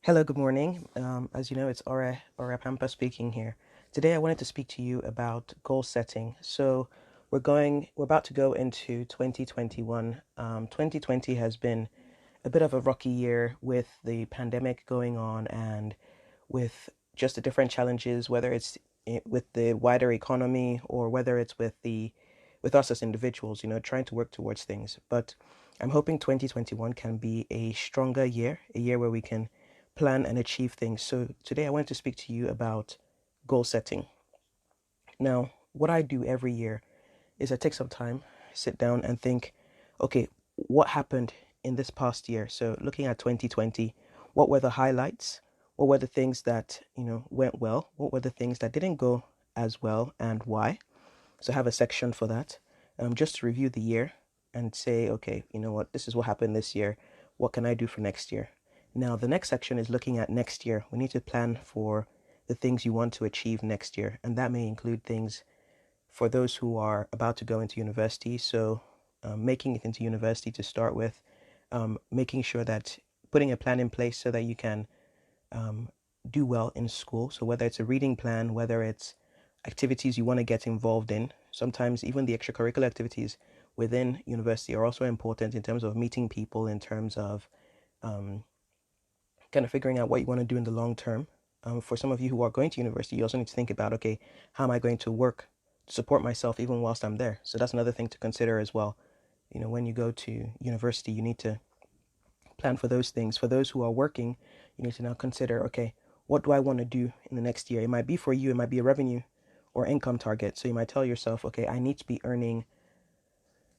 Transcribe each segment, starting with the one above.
Hello, good morning. As you know, it's Ora Pampa speaking here. Today, I wanted to speak to you about goal setting. We're about to go into 2021. 2020 has been a bit of a rocky year with the pandemic going on and with just the different challenges, whether it's with the wider economy or whether it's with us as individuals, trying to work towards things. But I'm hoping 2021 can be a stronger year, a year where we can plan and achieve things. So today I wanted to speak to you about goal setting. Now, what I do every year is I take some time, sit down and think, okay, what happened in this past year? So looking at 2020, what were the highlights? What were the things that, went well? What were the things that didn't go as well and why? So I have a section for that. Just to review the year and say, okay, you know what, this is what happened this year. What can I do for next year? Now, the next section is looking at next year. We need to plan for the things you want to achieve next year. And that may include things for those who are about to go into university. So, making it into university to start with, making sure that putting a plan in place so that you can um, do well in school. So, whether it's a reading plan, whether it's activities you want to get involved in, sometimes even the extracurricular activities within university are also important in terms of meeting people, in terms of um, kind of figuring out what you want to do in the long term. For some of you who are going to university, you also need to think about, okay, how am I going to work to support myself even whilst I'm there? So that's another thing to consider as well. When you go to university, you need to plan for those things. For those who are working, you need to now consider, okay, what do I want to do in the next year? It might be for you, it might be a revenue or income target. So you might tell yourself, okay, I need to be earning,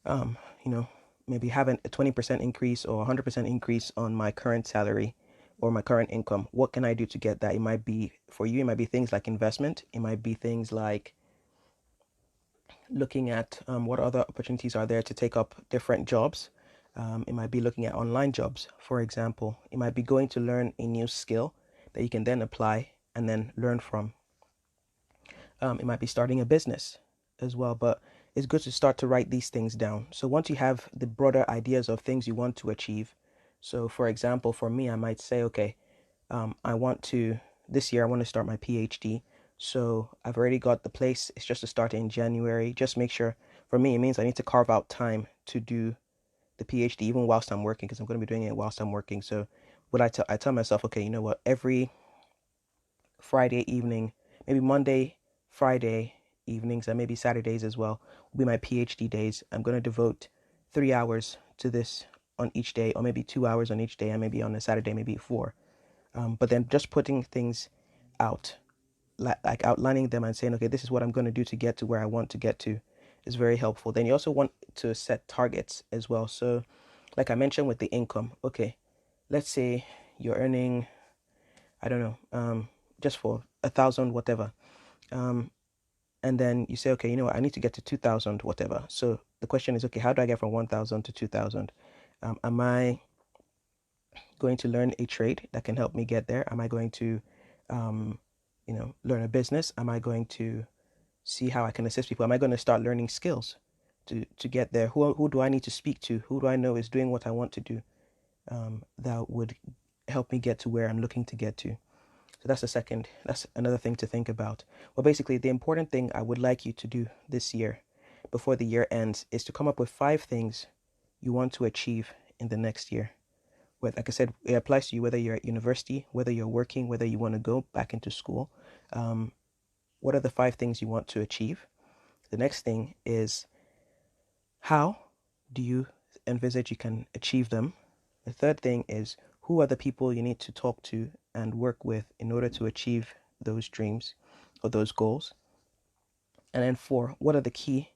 um, you know, maybe having a 20% increase or 100% increase on my current salary or my current income. What can I do to get that? It might be for you, it might be things like investment. It might be things like looking at what other opportunities are there to take up different jobs. It might be looking at online jobs, for example. It might be going to learn a new skill that you can then apply and then learn from. It might be starting a business as well, but it's good to start to write these things down. So once you have the broader ideas of things you want to achieve, so for example, for me, I might say, okay, this year, I want to start my PhD. So I've already got the place. It's just to start in January. Just make sure, for me, it means I need to carve out time to do the PhD even whilst I'm working because I'm going to be doing it whilst I'm working. So I tell myself, okay, you know what, every Friday evening, maybe Monday, Friday evenings, and maybe Saturdays as well, will be my PhD days. I'm going to devote 3 hours to this on each day, or maybe 2 hours on each day, and maybe on a Saturday, maybe four. But then just putting things out, like outlining them and saying, okay, this is what I'm going to do to get to where I want to get to is very helpful. Then you also want to set targets as well. So, like I mentioned with the income, okay, let's say you're earning, I don't know, just for 1,000, whatever. Um, and then you say, okay, you know what, I need to get to 2,000, whatever. So the question is, okay, how do I get from 1,000 to 2,000? Am I going to learn a trade that can help me get there? Am I going to, um, learn a business? Am I going to see how I can assist people? Am I going to start learning skills to get there? Who do I need to speak to? Who do I know is doing what I want to do that would help me get to where I'm looking to get to? So that's another thing to think about. Well, basically, the important thing I would like you to do this year, before the year ends, is to come up with 5 things you want to achieve in the next year. Like I said, it applies to you whether you're at university, whether you're working, whether you want to go back into school. Um, what are the 5 things you want to achieve? The next thing is, how do you envisage you can achieve them? The third thing is, who are the people you need to talk to and work with in order to achieve those dreams or those goals? And then four, what are the key,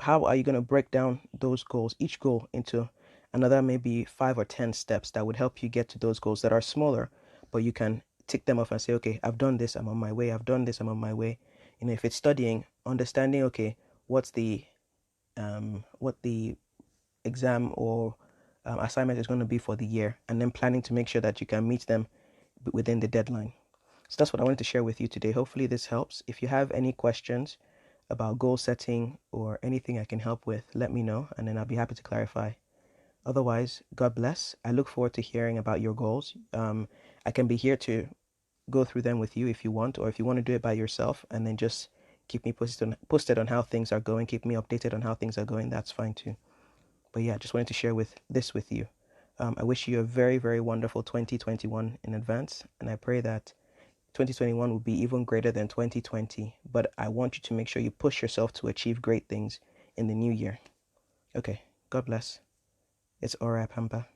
how are you going to break down those goals, each goal into another maybe 5 or 10 steps that would help you get to those goals that are smaller, but you can tick them off and say, okay, I've done this, I'm on my way, I've done this, I'm on my way. If it's studying, understanding, okay, what the exam or assignment is going to be for the year, and then planning to make sure that you can meet them within the deadline. So that's what I wanted to share with you today. Hopefully, this helps. If you have any questions about goal setting or anything I can help with, let me know, and then I'll be happy to clarify. Otherwise, God bless. I look forward to hearing about your goals. I can be here to go through them with you if you want, or if you want to do it by yourself and then just keep me posted on how things are going, keep me updated on how things are going, that's fine too. But yeah, just wanted to share with you. I wish you a very, very wonderful 2021 in advance, and I pray that 2021 will be even greater than 2020. But I want you to make sure you push yourself to achieve great things in the new year. Okay, God bless. It's Ora Pampa.